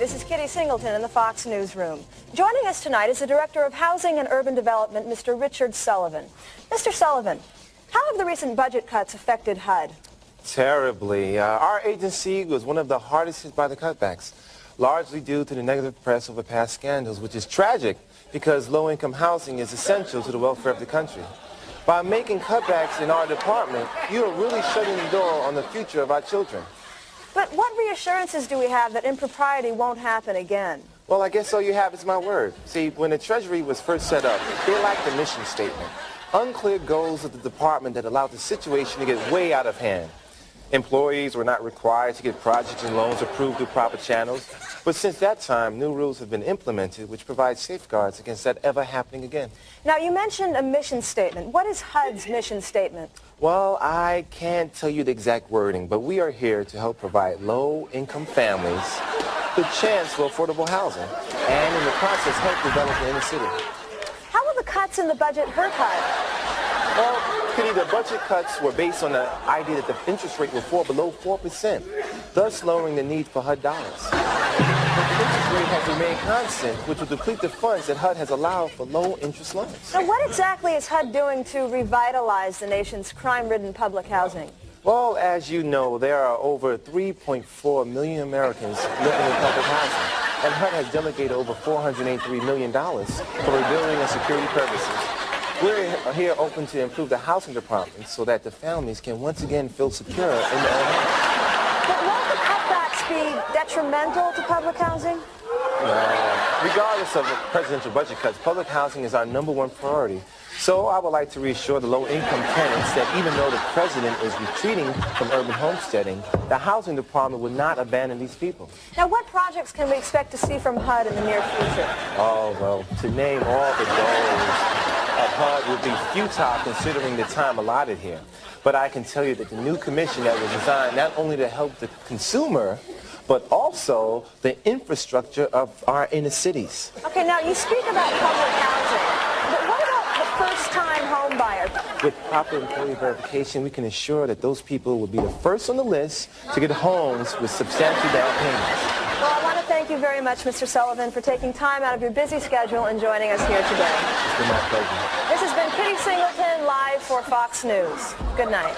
this is Kitty Singleton in the Fox Newsroom. Joining us tonight is the Director of Housing and Urban Development, Mr. Richard Sullivan. Mr. Sullivan, how have the recent budget cuts affected HUD? Terribly. Our agency was one of the hardest hit by the cutbacks, largely due to the negative press over past scandals, which is tragic because low-income housing is essential to the welfare of the country. By making cutbacks in our department, you are really shutting the door on the future of our children. But what reassurances do we have that impropriety won't happen again? Well, I guess all you have is my word. See, when the Treasury was first set up, they lacked a mission statement. Unclear goals of the department that allowed the situation to get way out of hand. Employees were not required to get projects and loans approved through proper channels. But since that time, new rules have been implemented which provide safeguards against that ever happening again. Now, you mentioned a mission statement. What is HUD's mission statement? Well, I can't tell you the exact wording, but we are here to help provide low-income families the chance for affordable housing and in the process help develop the inner city. How will the cuts in the budget hurt HUD? Well, Kitty, the budget cuts were based on the idea that the interest rate will fall below 4%, thus lowering the need for HUD dollars. But the interest rate has remained constant, which will deplete the funds that HUD has allowed for low-interest loans. So what exactly is HUD doing to revitalize the nation's crime-ridden public housing? Well, as you know, there are over 3.4 million Americans living in public housing, and HUD has delegated over $483 million for rebuilding and security purposes. We're here open to improve the housing department so that the families can once again feel secure in their own homes. But won't the cutbacks be detrimental to public housing? Regardless of the presidential budget cuts, public housing is our #1 priority. So I would like to reassure the low-income tenants that even though the president is retreating from urban homesteading, the housing department would not abandon these people. Now, what projects can we expect to see from HUD in the near future? Oh, well, to name all the goals of HUD would be futile considering the time allotted here. But I can tell you that the new commission that was designed not only to help the consumer, but also the infrastructure of our inner cities. Okay, now you speak about public housing, but what about the first-time home buyer? With proper employee verification, we can ensure that those people will be the first on the list to get homes with substantial down payments. Well, I want to thank you very much, Mr. Sullivan, for taking time out of your busy schedule and joining us here today. It's been my pleasure. This has been Kitty Singleton live for Fox News. Good night.